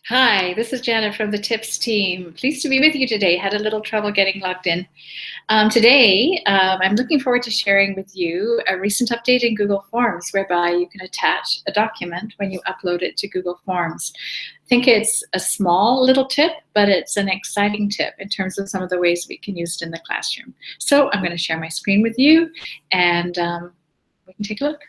Hi, this is Janet from the Tips team. Pleased to be with you today. Had a little trouble getting logged in. Today, I'm looking forward to sharing with you a recent update in Google Forms whereby you can attach a document when you upload it to Google Forms. I think it's a small little tip, but it's an exciting tip in terms of some of the ways we can use it in the classroom. So I'm going to share my screen with you and we can take a look.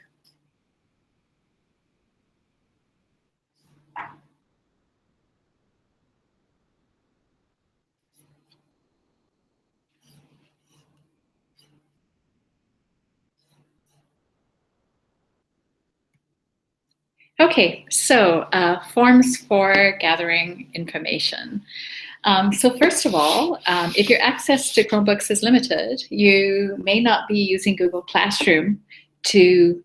Okay, so forms for gathering information. So first of all, if your access to Chromebooks is limited, you may not be using Google Classroom to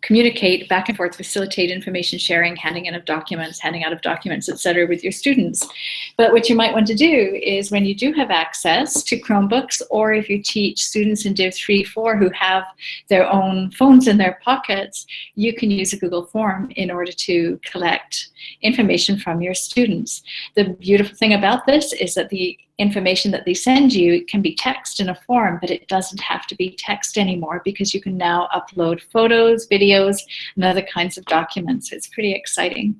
communicate back and forth, facilitate information sharing, handing out of documents, etc., with your students. But what you might want to do is when you do have access to Chromebooks, or if you teach students in Div 3, 4 who have their own phones in their pockets, you can use a Google form in order to collect information from your students. The beautiful thing about this is that the information that they send you can be text in a form, but it doesn't have to be text anymore because you can now upload photos, videos, and other kinds of documents. It's pretty exciting.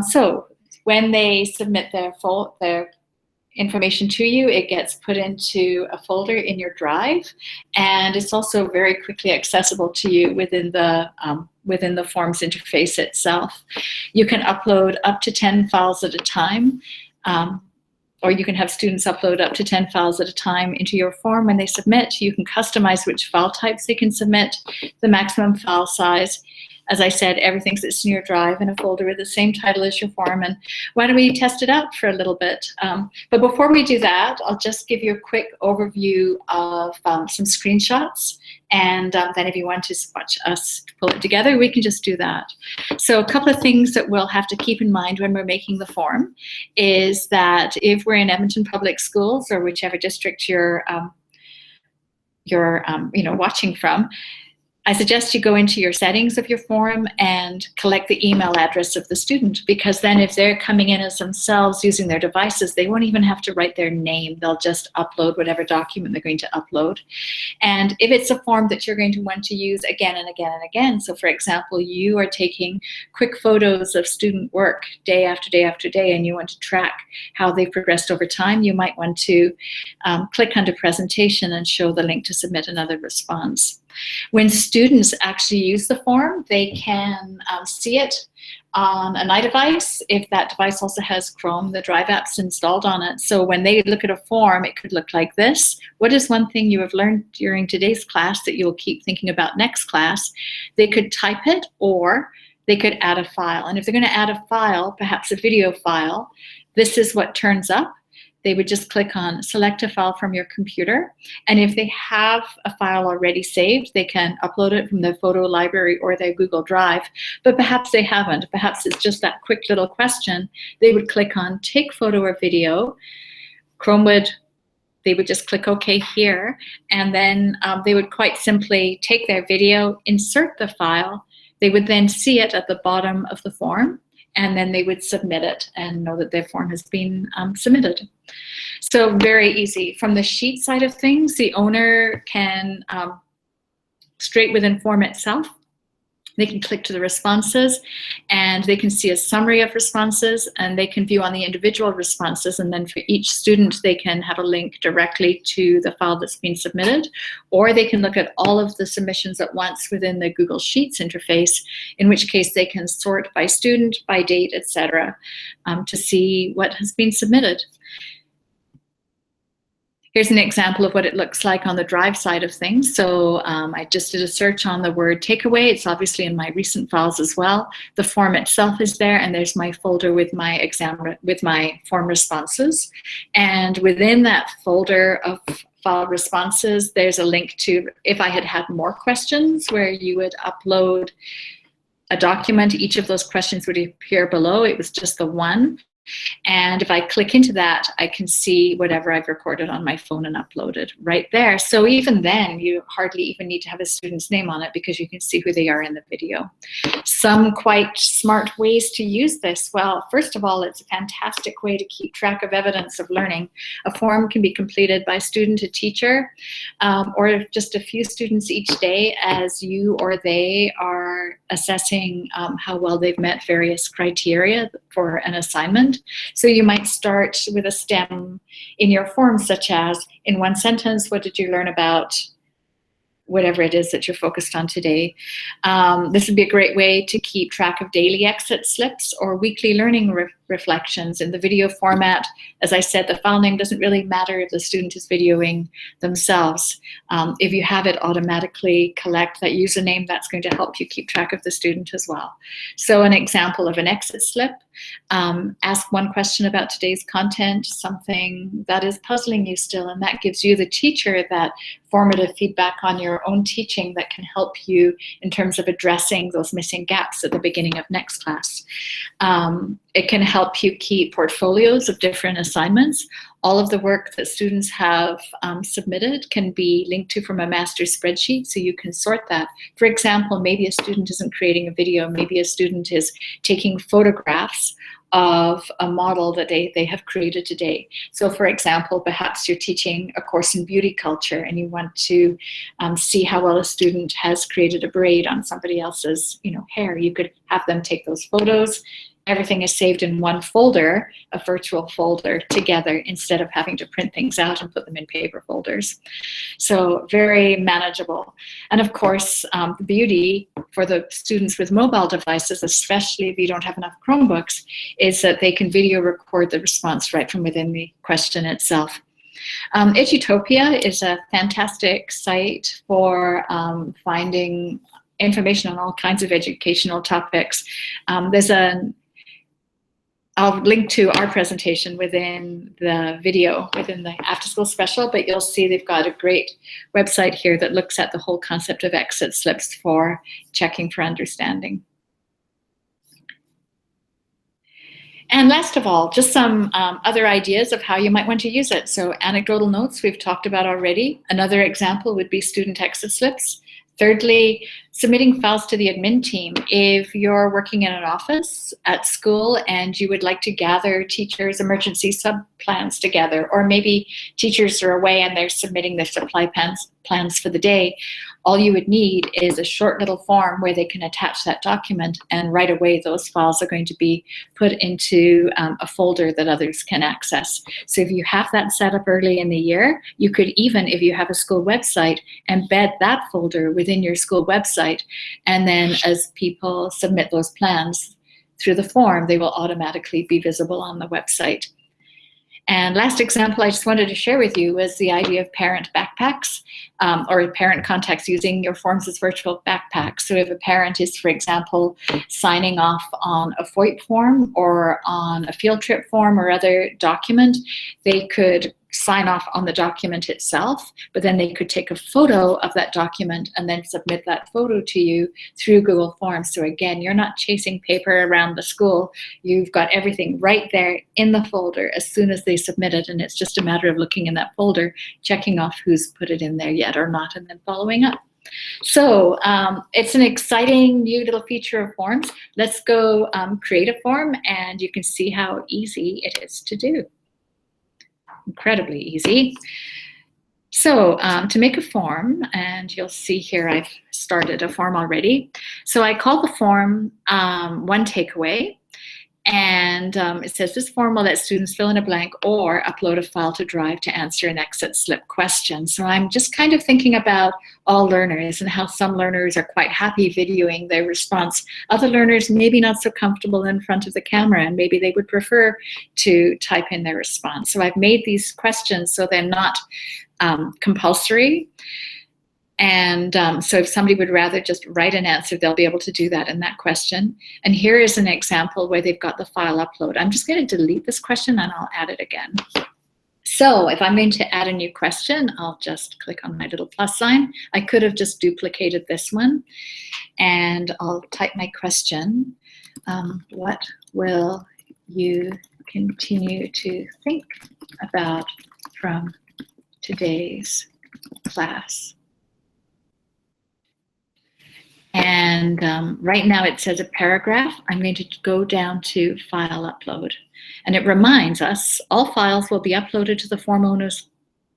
So when they submit their information to you, it gets put into a folder in your drive, and it's also very quickly accessible to you within the Forms interface itself. You can upload up to 10 files at a time, or you can have students upload up to 10 files at a time into your form. When they submit, you can customize which file types they can submit, the maximum file size. As I said, everything sits in your drive in a folder with the same title as your form. And why don't we test it out for a little bit? But before we do that, I'll just give you a quick overview of some screenshots. And then if you want to watch us pull it together, we can just do that. So a couple of things that we'll have to keep in mind when we're making the form is that if we're in Edmonton Public Schools or whichever district you're watching from, I suggest you go into your settings of your form and collect the email address of the student, because then if they're coming in as themselves using their devices, they won't even have to write their name. They'll just upload whatever document they're going to upload. And if it's a form that you're going to want to use again and again and again, so for example, you are taking quick photos of student work day after day after day, and you want to track how they've progressed over time, you might want to click under presentation and show the link to submit another response. When students actually use the form, they can see it on an iDevice if that device also has Chrome, the Drive apps installed on it. So when they look at a form, it could look like this. What is one thing you have learned during today's class that you'll keep thinking about next class? They could type it, or they could add a file. And if they're going to add a file, perhaps a video file, this is what turns up. They would just click on select a file from your computer. And if they have a file already saved, they can upload it from their photo library or their Google Drive. But perhaps they haven't. Perhaps it's just that quick little question. They would click on take photo or video. They would just click OK here. And then they would quite simply take their video, insert the file. They would then see it at the bottom of the form, and then they would submit it and know that their form has been submitted. So very easy. From the sheet side of things, the owner can, straight within form itself, they can click to the responses, and they can see a summary of responses, and they can view on the individual responses, and then for each student they can have a link directly to the file that's been submitted, or they can look at all of the submissions at once within the Google Sheets interface, in which case they can sort by student, by date, etc., to see what has been submitted. Here's an example of what it looks like on the Drive side of things. So I just did a search on the word takeaway. It's obviously in my recent files as well. The form itself is there, and there's my folder with my form responses. And within that folder of file responses, there's a link to, if I had more questions, where you would upload a document. Each of those questions would appear below. It was just the one. And if I click into that, I can see whatever I've recorded on my phone and uploaded right there. So even then, you hardly even need to have a student's name on it because you can see who they are in the video. Some quite smart ways to use this. Well, first of all, it's a fantastic way to keep track of evidence of learning. A form can be completed by student to teacher, or just a few students each day as you or they are assessing how well they've met various criteria for an assignment. So you might start with a stem in your form, such as, in one sentence, what did you learn about whatever it is that you're focused on today? This would be a great way to keep track of daily exit slips or weekly learning reflections in the video format. As I said, the file name doesn't really matter if the student is videoing themselves. If you have it automatically collect that username, that's going to help you keep track of the student as well. So an example of an exit slip, ask one question about today's content, something that is puzzling you still, and that gives you, the teacher, that formative feedback on your own teaching that can help you in terms of addressing those missing gaps at the beginning of next class. It can help you keep portfolios of different assignments. All of the work that students have submitted can be linked to from a master spreadsheet, so you can sort that. For example, maybe a student isn't creating a video, maybe a student is taking photographs of a model that they have created today. So for example, perhaps you're teaching a course in beauty culture and you want to see how well a student has created a braid on somebody else's hair. You could have them take those photos. Everything is saved in one folder, a virtual folder, together, instead of having to print things out and put them in paper folders. So very manageable. And of course, the beauty for the students with mobile devices, especially if you don't have enough Chromebooks, is that they can video record the response right from within the question itself. Edutopia is a fantastic site for finding information on all kinds of educational topics. I'll link to our presentation within the video, within the after school special, but you'll see they've got a great website here that looks at the whole concept of exit slips for checking for understanding. And last of all, just some other ideas of how you might want to use it. So anecdotal notes we've talked about already. Another example would be student exit slips. Thirdly, submitting files to the admin team. If you're working in an office at school and you would like to gather teachers' emergency sub-plans together, or maybe teachers are away and they're submitting their supply plans for the day, all you would need is a short little form where they can attach that document, and right away those files are going to be put into a folder that others can access. So if you have that set up early in the year, you could even, if you have a school website, embed that folder within your school website, and then as people submit those plans through the form, they will automatically be visible on the website. And last example I just wanted to share with you was the idea of parent backpacks, or parent contacts using your forms as virtual backpacks. So if a parent is, for example, signing off on a FOIP form or on a field trip form or other document, they could sign off on the document itself, but then they could take a photo of that document and then submit that photo to you through Google Forms. So again, you're not chasing paper around the school. You've got everything right there in the folder as soon as they submit it, and it's just a matter of looking in that folder, checking off who's put it in there yet or not, and then following up. So it's an exciting new little feature of forms. Let's go create a form, and you can see how easy it is to do. Incredibly easy. So to make a form, and you'll see here I've started a form already. So I call the form one takeaway, and it says this form will let students fill in a blank or upload a file to Drive to answer an exit slip question. So I'm just kind of thinking about all learners and how some learners are quite happy videoing their response. Other learners maybe not so comfortable in front of the camera, and maybe they would prefer to type in their response. So I've made these questions so they're not compulsory. And so if somebody would rather just write an answer, they'll be able to do that in that question. And here is an example where they've got the file upload. I'm just going to delete this question and I'll add it again. So if I'm going to add a new question, I'll just click on my little plus sign. I could have just duplicated this one, and I'll type my question. What will you continue to think about from today's class. And right now it says a paragraph. I'm going to go down to file upload. And it reminds us all files will be uploaded to the form owner's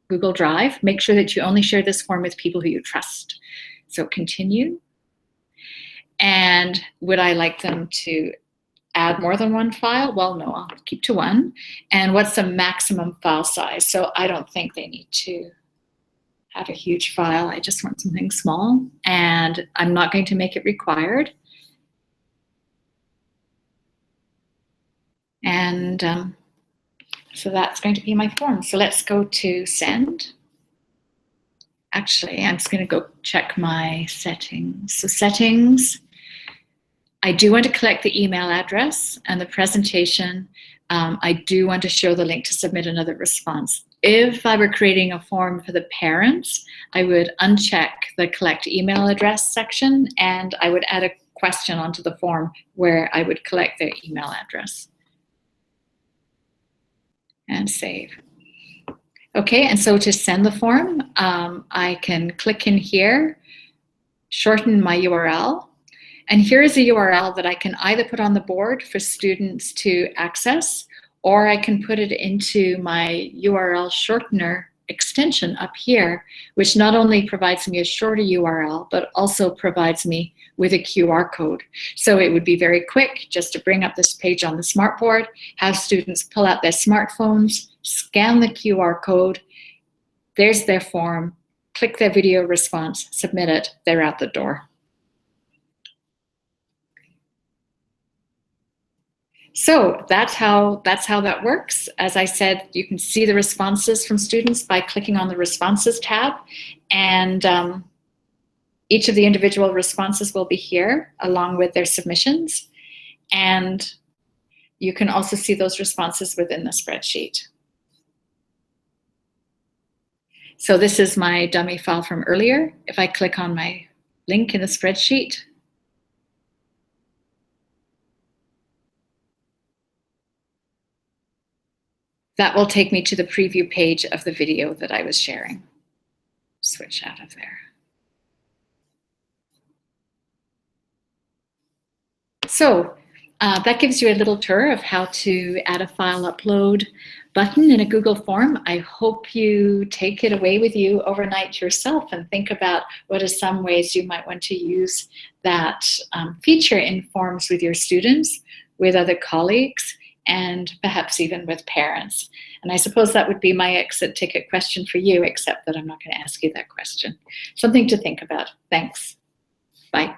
Google Drive. Make sure that you only share this form with people who you trust. So continue. And would I like them to add more than one file? Well, no, I'll keep to one. And what's the maximum file size? So I don't think they need to have a huge file. I just want something small, and I'm not going to make it required. And so that's going to be my form. So let's go to send. Actually, I'm just going to go check my settings. So settings, I do want to collect the email address and the presentation. I do want to show the link to submit another response. If I were creating a form for the parents, I would uncheck the collect email address section, and I would add a question onto the form where I would collect their email address. And save. Okay, and so to send the form, I can click in here, shorten my URL, and here is a URL that I can either put on the board for students to access, or I can put it into my URL shortener extension up here, which not only provides me a shorter URL, but also provides me with a QR code. So it would be very quick just to bring up this page on the smartboard, have students pull out their smartphones, scan the QR code, there's their form, click their video response, submit it, they're out the door. So that's how that works. As I said, you can see the responses from students by clicking on the responses tab, and each of the individual responses will be here along with their submissions, and you can also see those responses within the spreadsheet. So this is my dummy file from earlier. If I click on my link in the spreadsheet, that will take me to the preview page of the video that I was sharing. Switch out of there. So that gives you a little tour of how to add a file upload button in a Google form. I hope you take it away with you overnight yourself and think about what are some ways you might want to use that feature in forms with your students, with other colleagues, and perhaps even with parents. And I suppose that would be my exit ticket question for you, except that I'm not going to ask you that question. Something to think about. Thanks. Bye.